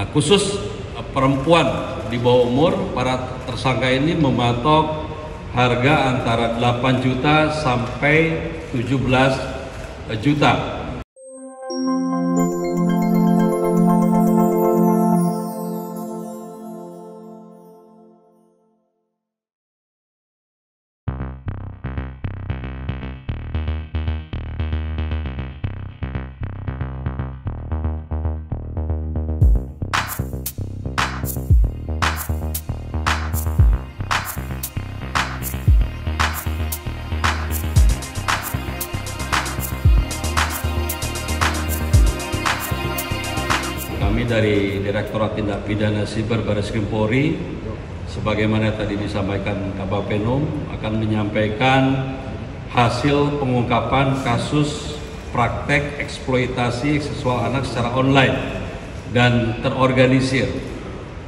Nah, khusus perempuan di bawah umur, para tersangka ini mematok harga antara 8 juta sampai 17 juta. Kami dari Direktorat Tindak Pidana Siber Barreskrim Polri, sebagaimana tadi disampaikan Kabupaten akan menyampaikan hasil pengungkapan kasus praktek eksploitasi seksual anak secara online dan terorganisir.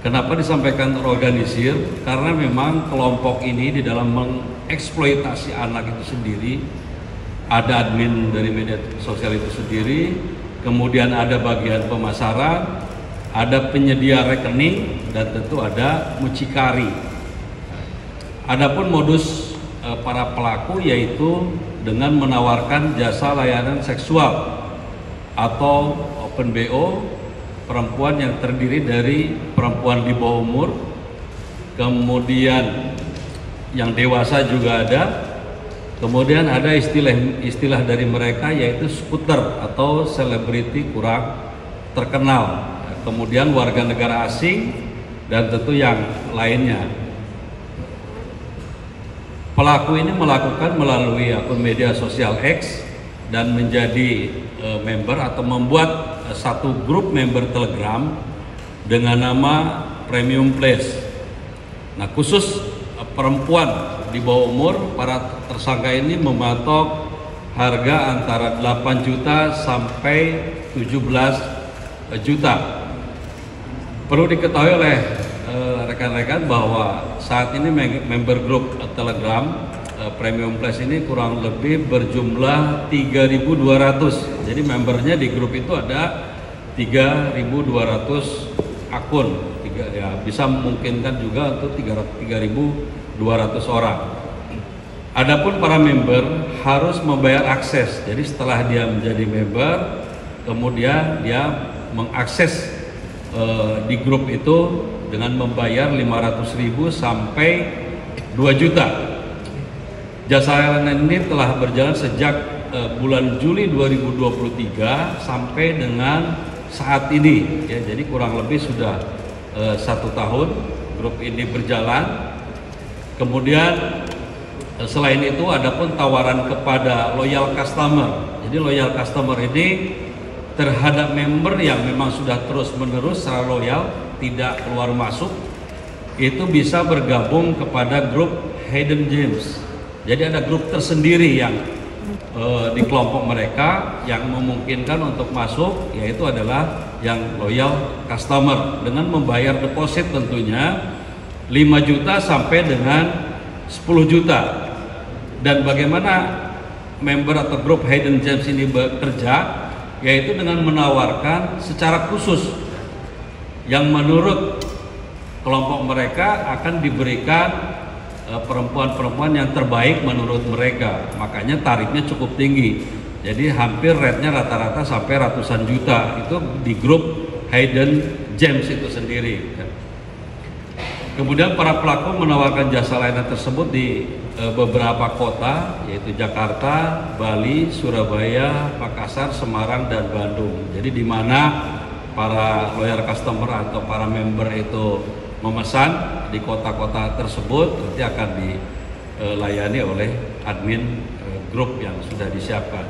Kenapa disampaikan terorganisir? Karena memang kelompok ini di dalam mengeksploitasi anak itu sendiri, ada admin dari media sosial itu sendiri, kemudian ada bagian pemasaran, ada penyedia rekening, dan tentu ada mucikari. Adapun modus para pelaku yaitu dengan menawarkan jasa layanan seksual atau open BO perempuan yang terdiri dari perempuan di bawah umur, kemudian yang dewasa juga ada. Kemudian ada istilah dari mereka yaitu skuter atau selebriti kurang terkenal. Kemudian warga negara asing dan tentu yang lainnya. Pelaku ini melakukan melalui akun media sosial X dan menjadi member atau membuat satu grup member Telegram dengan nama Premium Place. Nah, khusus perempuan di bawah umur, para tersangka ini mematok harga antara 8 juta sampai 17 juta. Perlu diketahui oleh rekan-rekan bahwa saat ini member grup Telegram Premium Plus ini kurang lebih berjumlah 3.200. Jadi membernya di grup itu ada 3.200 akun. Ya, bisa memungkinkan juga untuk 3.200 orang. Adapun para member harus membayar akses. Jadi setelah dia menjadi member, kemudian dia mengakses di grup itu dengan membayar 500.000 sampai 2 juta. Jasa layanan ini telah berjalan sejak bulan Juli 2023 sampai dengan saat ini. Ya, jadi kurang lebih sudah 1 tahun grup ini berjalan. Kemudian selain itu ada pun tawaran kepada loyal customer. Jadi loyal customer ini terhadap member yang memang sudah terus-menerus secara loyal, tidak keluar masuk, itu bisa bergabung kepada grup Hidden Gems. Jadi ada grup tersendiri yang di kelompok mereka yang memungkinkan untuk masuk, yaitu adalah yang loyal customer dengan membayar deposit tentunya 5 juta sampai dengan 10 juta. Dan bagaimana member atau grup Hidden Gems ini bekerja, yaitu dengan menawarkan secara khusus yang menurut kelompok mereka akan diberikan perempuan-perempuan yang terbaik menurut mereka. Makanya tarifnya cukup tinggi. Jadi hampir rate-nya rata-rata sampai ratusan juta itu di grup Hidden Gems itu sendiri. Kemudian para pelaku menawarkan jasa layanan tersebut di beberapa kota, yaitu Jakarta, Bali, Surabaya, Makassar, Semarang, dan Bandung. Jadi di mana para loyal customer atau para member itu memesan di kota-kota tersebut, nanti akan dilayani oleh admin grup yang sudah disiapkan.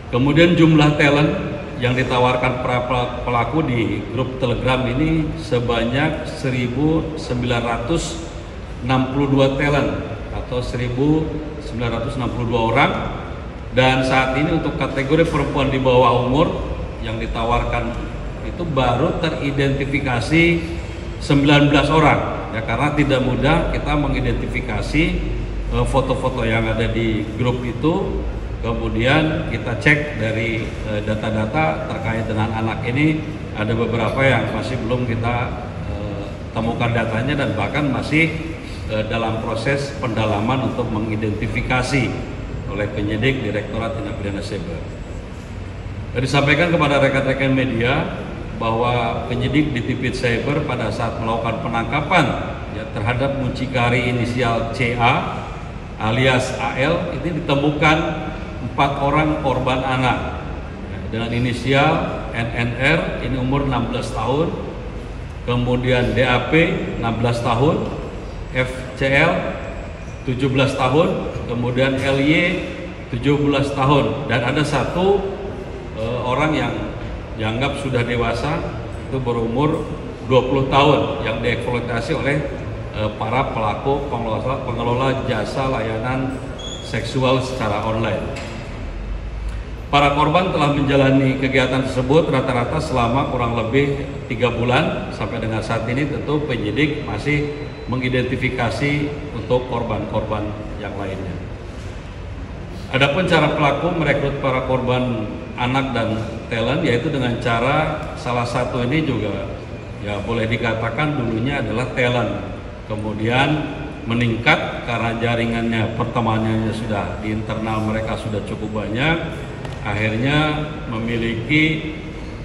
Kemudian jumlah talent yang ditawarkan para pelaku di grup Telegram ini sebanyak 1.962 talent atau 1.962 orang, dan saat ini untuk kategori perempuan di bawah umur yang ditawarkan itu baru teridentifikasi 19 orang ya, karena tidak mudah kita mengidentifikasi foto-foto yang ada di grup itu. Kemudian kita cek dari data-data terkait dengan anak ini ada beberapa yang masih belum kita temukan datanya dan bahkan masih dalam proses pendalaman untuk mengidentifikasi oleh penyidik Direktorat Tindak Pidana Cyber. Disampaikan kepada rekan-rekan media bahwa penyidik di Tipid Cyber pada saat melakukan penangkapan ya, terhadap mucikari inisial CA alias AL ini ditemukan 4 orang korban anak ya, dengan inisial NNR ini umur 16 tahun, kemudian DAP 16 tahun, FCL 17 tahun, kemudian LY 17 tahun, dan ada satu orang yang dianggap sudah dewasa itu berumur 20 tahun yang dieksploitasi oleh para pelaku pengelola jasa layanan seksual secara online. Para korban telah menjalani kegiatan tersebut rata-rata selama kurang lebih 3 bulan sampai dengan saat ini. Tentu penyidik masih mengidentifikasi untuk korban-korban yang lainnya. Adapun cara pelaku merekrut para korban anak dan talent yaitu dengan cara salah satu ini juga ya boleh dikatakan dulunya adalah talent, kemudian meningkat karena jaringannya pertemanannya sudah di internal mereka sudah cukup banyak, akhirnya memiliki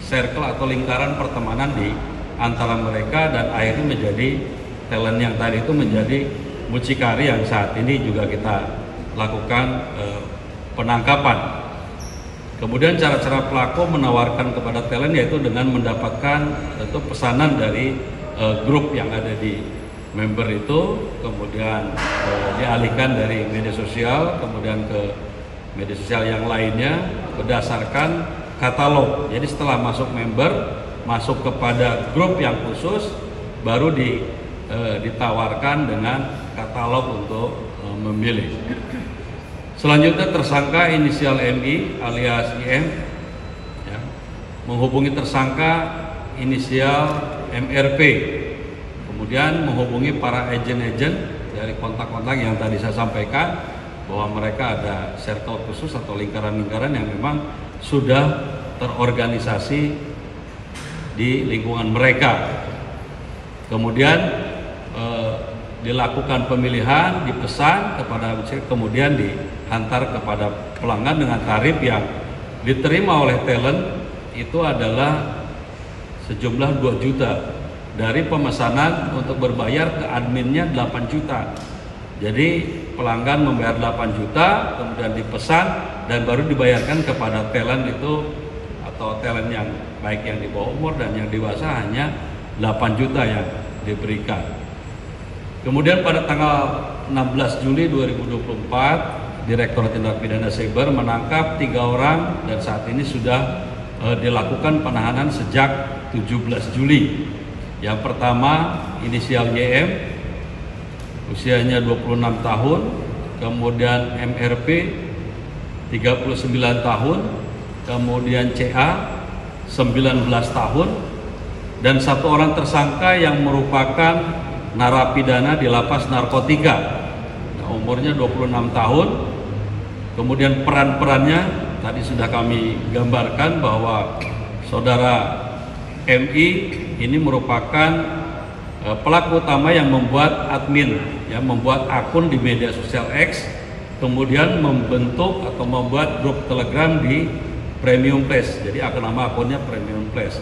circle atau lingkaran pertemanan di antara mereka dan akhirnya menjadi talent yang tadi itu menjadi mucikari yang saat ini juga kita lakukan penangkapan. Kemudian cara-cara pelaku menawarkan kepada talent yaitu dengan mendapatkan tentu pesanan dari grup yang ada di member itu, kemudian dialihkan dari media sosial kemudian ke media sosial yang lainnya berdasarkan katalog. Jadi setelah masuk member, masuk kepada grup yang khusus, baru ditawarkan dengan katalog untuk memilih. Selanjutnya tersangka inisial MI alias IM ya, menghubungi tersangka inisial MRP, kemudian menghubungi para agen-agen dari kontak-kontak yang tadi saya sampaikan bahwa mereka ada circle khusus atau lingkaran-lingkaran yang memang sudah terorganisasi di lingkungan mereka. Kemudian dilakukan pemilihan, dipesan kepada kemudian dihantar kepada pelanggan dengan tarif yang diterima oleh talent itu adalah sejumlah 2 juta dari pemesanan untuk berbayar ke adminnya 8 juta. Jadi pelanggan membayar 8 juta kemudian dipesan dan baru dibayarkan kepada talent itu atau talent yang baik yang di bawah umur dan yang dewasa hanya 8 juta yang diberikan. Kemudian pada tanggal 16 Juli 2024, Direktorat Tindak Pidana Cyber menangkap 3 orang dan saat ini sudah dilakukan penahanan sejak 17 Juli. Yang pertama inisial YM, usianya 26 tahun, kemudian MRP 39 tahun, kemudian CA 19 tahun, dan 1 orang tersangka yang merupakan narapidana di lapas narkotika, nah, umurnya 26 tahun. Kemudian peran-perannya tadi sudah kami gambarkan bahwa saudara MI ini merupakan pelaku utama yang membuat admin, ya, membuat akun di media sosial X, kemudian membentuk atau membuat grup Telegram di Premium Place. Jadi nama akunnya Premium Place.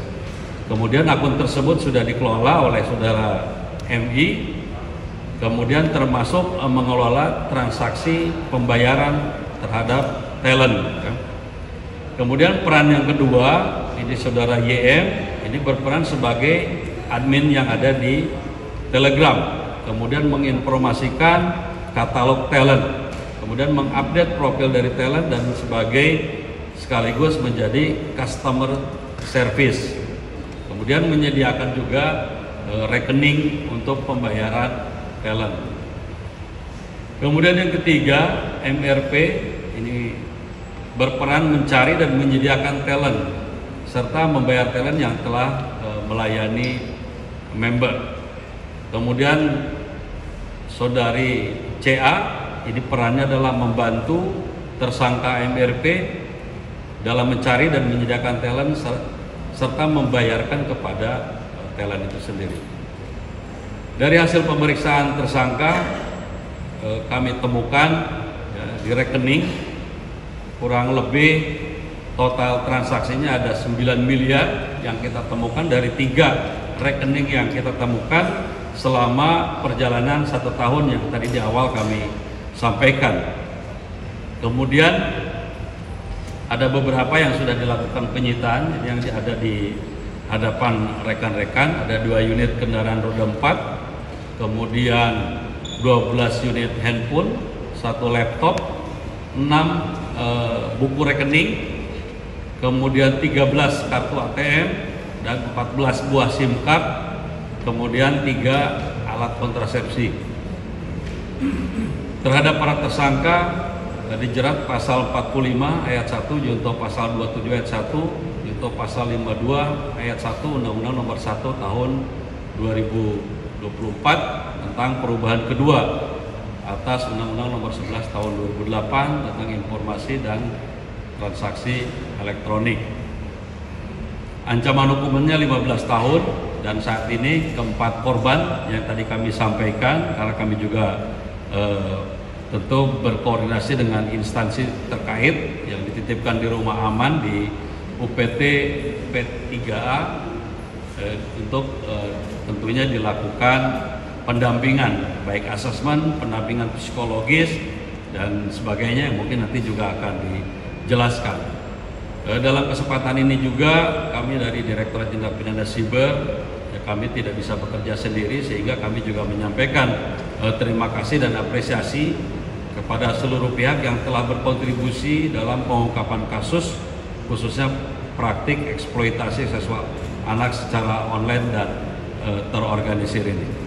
Kemudian akun tersebut sudah dikelola oleh saudara MI, kemudian termasuk mengelola transaksi pembayaran terhadap talent. Kemudian peran yang kedua ini saudara YM ini berperan sebagai admin yang ada di Telegram, kemudian menginformasikan katalog talent, kemudian mengupdate profil dari talent dan sekaligus menjadi customer service, kemudian menyediakan juga rekening untuk pembayaran talent. Kemudian yang ketiga, MRP ini berperan mencari dan menyediakan talent serta membayar talent yang telah melayani member. Kemudian saudari CA ini perannya adalah membantu tersangka MRP dalam mencari dan menyediakan talent serta membayarkan kepada talent itu sendiri. Dari hasil pemeriksaan tersangka, kami temukan ya, di rekening kurang lebih total transaksinya ada 9 miliar yang kita temukan dari 3 rekening yang kita temukan selama perjalanan 1 tahun yang tadi di awal kami sampaikan. Kemudian ada beberapa yang sudah dilakukan penyitaan yang ada di hadapan rekan-rekan, ada 2 unit kendaraan roda 4, kemudian 12 unit handphone, 1 laptop, 6 buku rekening, kemudian 13 kartu ATM dan 14 buah SIM card, kemudian 3 alat kontrasepsi. Terhadap para tersangka dijerat pasal 45 ayat 1 junto pasal 27 ayat 1 junto pasal 52 ayat 1 Undang-Undang Nomor 1 Tahun 2024 tentang perubahan kedua atas Undang-Undang Nomor 11 Tahun 2008 tentang informasi dan transaksi elektronik. Ancaman hukumannya 15 tahun dan saat ini keempat korban yang tadi kami sampaikan, karena kami juga tentu berkoordinasi dengan instansi terkait yang dititipkan di rumah aman di UPT P3A untuk tentunya dilakukan pendampingan, baik asesmen, pendampingan psikologis dan sebagainya yang mungkin nanti juga akan dijelaskan. Dalam kesempatan ini juga kami dari Direktorat Tindak Pidana Siber, kami tidak bisa bekerja sendiri sehingga kami juga menyampaikan terima kasih dan apresiasi kepada seluruh pihak yang telah berkontribusi dalam pengungkapan kasus khususnya praktik eksploitasi seksual anak secara online dan terorganisir ini.